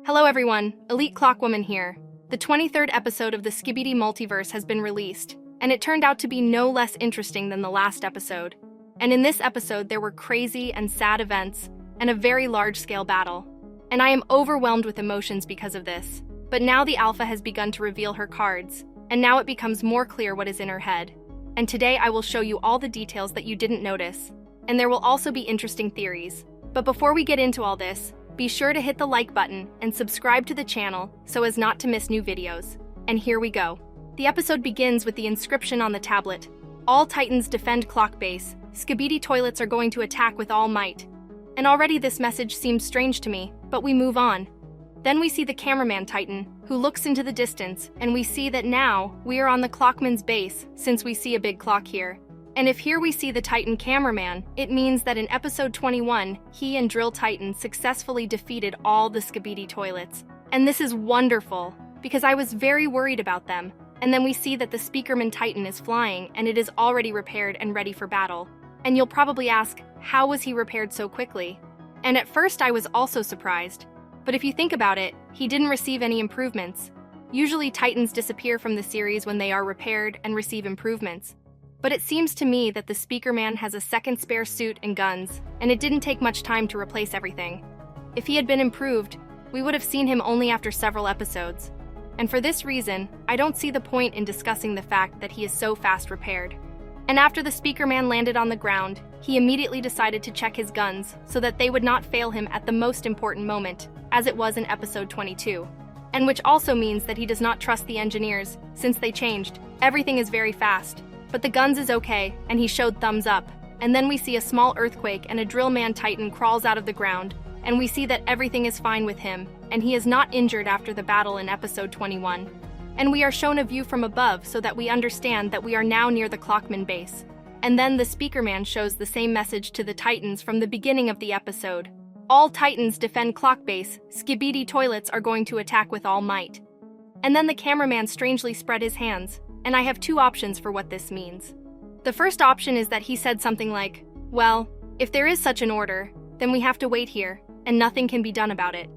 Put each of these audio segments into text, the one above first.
Hello everyone, Elite Clockwoman here. The 23rd episode of the SKIBIDI multiverse has been released, and it turned out to be no less interesting than the last episode. And in this episode, there were crazy and sad events, and a very large-scale battle. And I am overwhelmed with emotions because of this. But now the Alpha has begun to reveal her cards, and now it becomes more clear what is in her head. And today I will show you all the details that you didn't notice. And there will also be interesting theories. But before we get into all this, be sure to hit the like button and subscribe to the channel so as not to miss new videos. And here we go. The episode begins with the inscription on the tablet. All Titans defend clock base. SKIBIDI toilets are going to attack with all might. And already this message seems strange to me, but we move on. Then we see the cameraman Titan, who looks into the distance, and we see that now we are on the clockman's base since we see a big clock here. And if here we see the Titan cameraman, it means that in episode 21, he and Drill Titan successfully defeated all the SKIBIDI toilets. And this is wonderful, because I was very worried about them. And then we see that the Speakerman Titan is flying, and it is already repaired and ready for battle. And you'll probably ask, how was he repaired so quickly? And at first I was also surprised. But if you think about it, he didn't receive any improvements. Usually Titans disappear from the series when they are repaired and receive improvements. But it seems to me that the Speakerman has a second spare suit and guns, and it didn't take much time to replace everything. If he had been improved, we would have seen him only after several episodes. And for this reason, I don't see the point in discussing the fact that he is so fast repaired. And after the Speakerman landed on the ground, he immediately decided to check his guns so that they would not fail him at the most important moment, as it was in episode 22. And which also means that he does not trust the engineers, since they changed. Everything is very fast. But the guns is okay, and he showed thumbs up. And then we see a small earthquake and a Drillman Titan crawls out of the ground, and we see that everything is fine with him, and he is not injured after the battle in episode 21. And we are shown a view from above so that we understand that we are now near the Clockman base. And then the Speakerman shows the same message to the Titans from the beginning of the episode. All Titans defend clock base, SKIBIDI toilets are going to attack with all might. And then the cameraman strangely spread his hands. And I have two options for what this means. The first option is that he said something like, well, if there is such an order, then we have to wait here, and nothing can be done about it.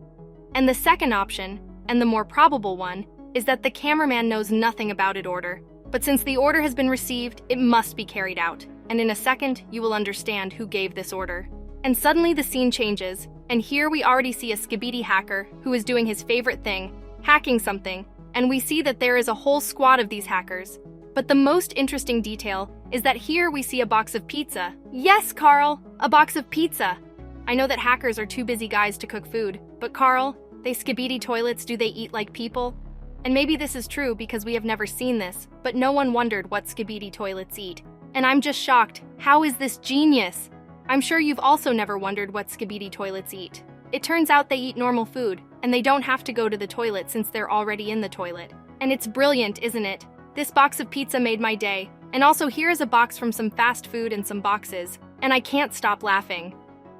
And the second option, and the more probable one, is that the cameraman knows nothing about it order, but since the order has been received, it must be carried out, and in a second, you will understand who gave this order. And suddenly the scene changes, and here we already see a SKIBIDI hacker who is doing his favorite thing, hacking something, and we see that there is a whole squad of these hackers. But the most interesting detail is that here we see a box of pizza. Yes, Carl, a box of pizza. I know that hackers are too busy guys to cook food, but Carl, they SKIBIDI toilets, do they eat like people? And maybe this is true because we have never seen this, but no one wondered what SKIBIDI toilets eat. And I'm just shocked. How is this genius? I'm sure you've also never wondered what SKIBIDI toilets eat. It turns out they eat normal food, and they don't have to go to the toilet since they're already in the toilet. And it's brilliant, isn't it? This box of pizza made my day. And also here is a box from some fast food and some boxes, and I can't stop laughing.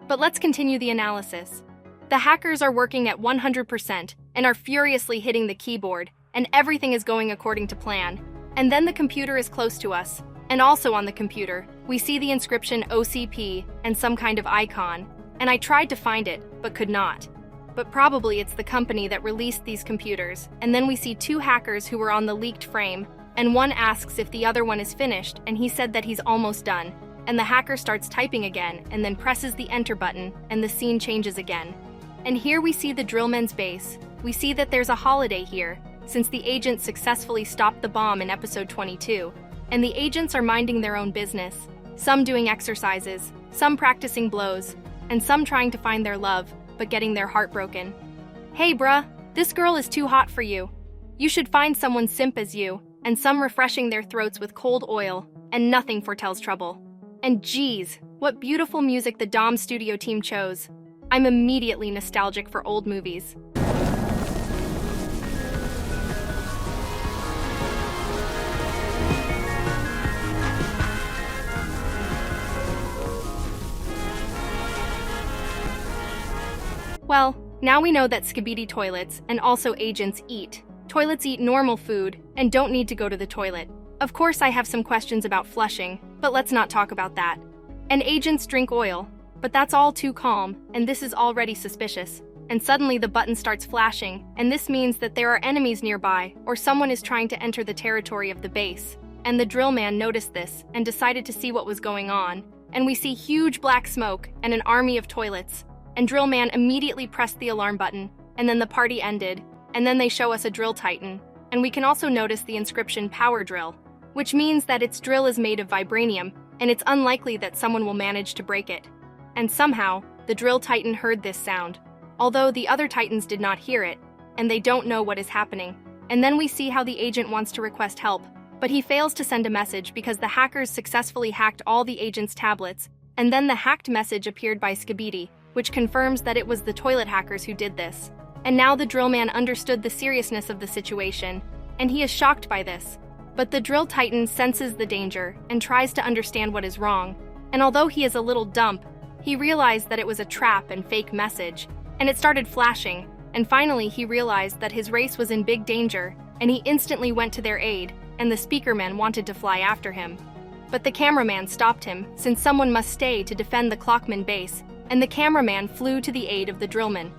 But let's continue the analysis. The hackers are working at 100% and are furiously hitting the keyboard, and everything is going according to plan. And then the computer is close to us, and also on the computer, we see the inscription OCP and some kind of icon. And I tried to find it, but could not. But probably it's the company that released these computers, and then we see two hackers who were on the leaked frame, and one asks if the other one is finished, and he said that he's almost done. And the hacker starts typing again, and then presses the enter button, and the scene changes again. And here we see the Drillmen's base. We see that there's a holiday here, since the agents successfully stopped the bomb in episode 22. And the agents are minding their own business, some doing exercises, some practicing blows, and some trying to find their love, but getting their heart broken. Hey bruh, this girl is too hot for you. You should find someone simp as you, and some refreshing their throats with cold oil, and nothing foretells trouble. And geez, what beautiful music the Dom Studio team chose. I'm immediately nostalgic for old movies. Well, now we know that SKIBIDI toilets and also agents eat. Toilets eat normal food and don't need to go to the toilet. Of course, I have some questions about flushing, but let's not talk about that. And agents drink oil, but that's all too calm, and this is already suspicious. and suddenly the button starts flashing, and this means that there are enemies nearby, or someone is trying to enter the territory of the base. And the drill man noticed this and decided to see what was going on, and we see huge black smoke and an army of toilets, and drill man immediately pressed the alarm button, and then the party ended, and then they show us a drill titan, and we can also notice the inscription power drill, which means that its drill is made of vibranium, and it's unlikely that someone will manage to break it. And somehow, the drill titan heard this sound, although the other titans did not hear it, and they don't know what is happening. And then we see how the agent wants to request help, but he fails to send a message because the hackers successfully hacked all the agent's tablets, and then the hacked message appeared by SKIBIDI, which confirms that it was the toilet hackers who did this. And now the drill man understood the seriousness of the situation, and he is shocked by this. But the drill titan senses the danger and tries to understand what is wrong, and although he is a little dumb, he realized that it was a trap and fake message, and it started flashing, and finally he realized that his race was in big danger, and he instantly went to their aid, and the speakerman wanted to fly after him. But the cameraman stopped him, since someone must stay to defend the clockman base, and the cameraman flew to the aid of the drillmen.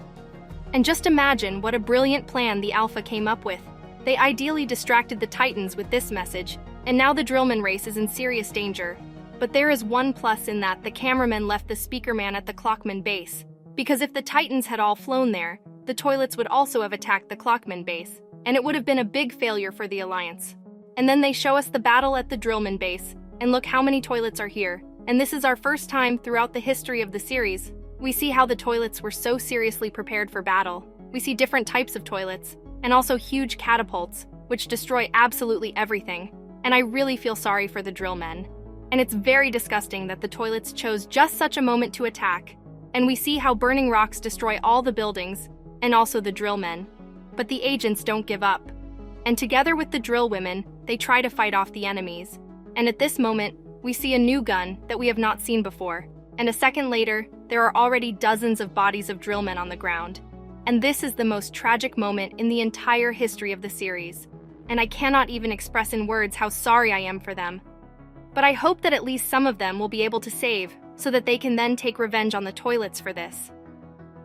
And just imagine what a brilliant plan the Alpha came up with. They ideally distracted the Titans with this message, and now the drillman race is in serious danger. But there is one plus in that the cameraman left the speakerman at the clockman base, because if the Titans had all flown there, the toilets would also have attacked the clockman base, and it would have been a big failure for the Alliance. And then they show us the battle at the drillman base, and look how many toilets are here. And this is our first time throughout the history of the series. We see how the toilets were so seriously prepared for battle. We see different types of toilets, and also huge catapults, which destroy absolutely everything. And I really feel sorry for the drillmen. And it's very disgusting that the toilets chose just such a moment to attack. And we see how burning rocks destroy all the buildings, and also the drillmen. But the agents don't give up. And together with the drill women, they try to fight off the enemies. And at this moment, we see a new gun that we have not seen before. And a second later, there are already dozens of bodies of drillmen on the ground. And this is the most tragic moment in the entire history of the series. And I cannot even express in words how sorry I am for them. But I hope that at least some of them will be able to save, so that they can then take revenge on the toilets for this.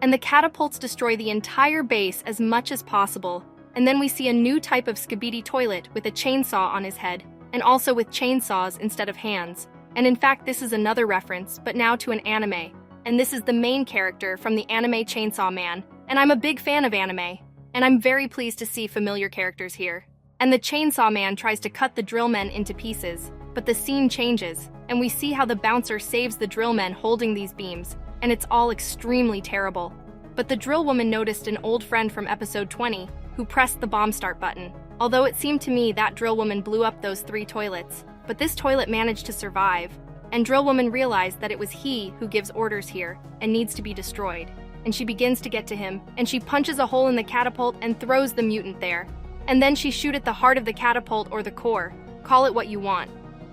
And the catapults destroy the entire base as much as possible, and then we see a new type of SKIBIDI toilet with a chainsaw on his head, and also with chainsaws instead of hands. And in fact, this is another reference, but now to an anime. And this is the main character from the anime Chainsaw Man, and I'm a big fan of anime, and I'm very pleased to see familiar characters here. And the Chainsaw Man tries to cut the drillmen into pieces, but the scene changes, and we see how the bouncer saves the drillmen holding these beams, and it's all extremely terrible. But the drill woman noticed an old friend from episode 20 who pressed the bomb start button, although it seemed to me that drill woman blew up those 3 toilets, but this toilet managed to survive, and drill woman realized that it was he who gives orders here and needs to be destroyed. And she begins to get to him, and she punches a hole in the catapult and throws the mutant there. And then she shoots at the heart of the catapult or the core, call it what you want.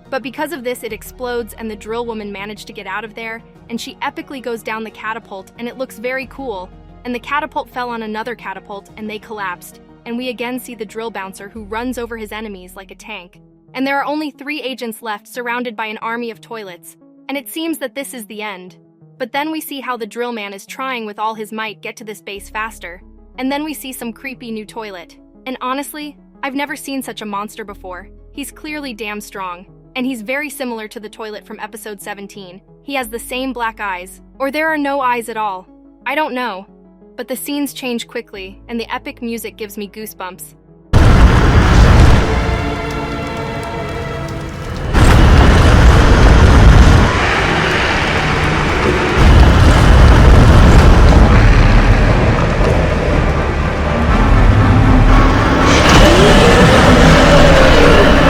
But because of this, it explodes and the drill woman managed to get out of there, and she epically goes down the catapult, and it looks very cool. And the catapult fell on another catapult and they collapsed, and we again see the drill bouncer who runs over his enemies like a tank. And there are only 3 agents left surrounded by an army of toilets, and it seems that this is the end. But then we see how the drill man is trying with all his might get to this base faster, and then we see some creepy new toilet. And honestly, I've never seen such a monster before. He's clearly damn strong, and he's very similar to the toilet from episode 17. He has the same black eyes, or there are no eyes at all. I don't know. But the scenes change quickly, and the epic music gives me goosebumps.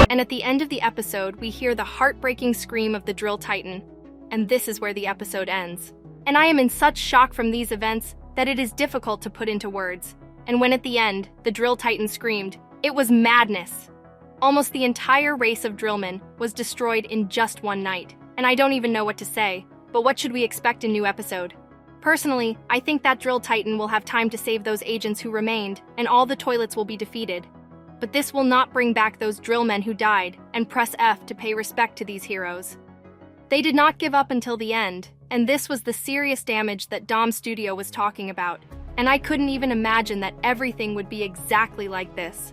And at the end of the episode, we hear the heartbreaking scream of the drill titan, and this is where the episode ends. And I am in such shock from these events that it is difficult to put into words. And when at the end, the drill titan screamed, it was madness. Almost the entire race of drillmen was destroyed in just one night, and I don't even know what to say, but what should we expect in new episode? Personally, I think that drill titan will have time to save those agents who remained, and all the toilets will be defeated. But this will not bring back those drillmen who died, and press F to pay respect to these heroes. They did not give up until the end, and this was the serious damage that Dom Studio was talking about. and I couldn't even imagine that everything would be exactly like this.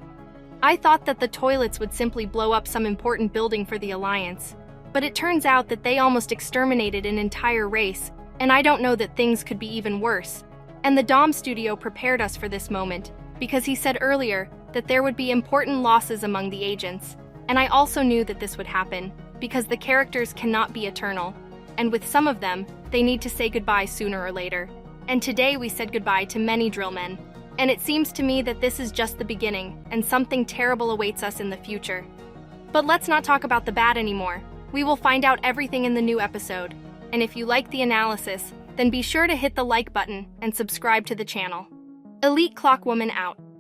I thought that the toilets would simply blow up some important building for the Alliance, but it turns out that they almost exterminated an entire race, and I don't know that things could be even worse. And the Dom studio prepared us for this moment, because he said earlier that there would be important losses among the agents, and I also knew that this would happen, because the characters cannot be eternal, and with some of them, they need to say goodbye sooner or later. And today we said goodbye to many drillmen, and it seems to me that this is just the beginning, and something terrible awaits us in the future. But let's not talk about the bad anymore. We will find out everything in the new episode, and if you like the analysis, then be sure to hit the like button and subscribe to the channel. Elite Clockwoman out.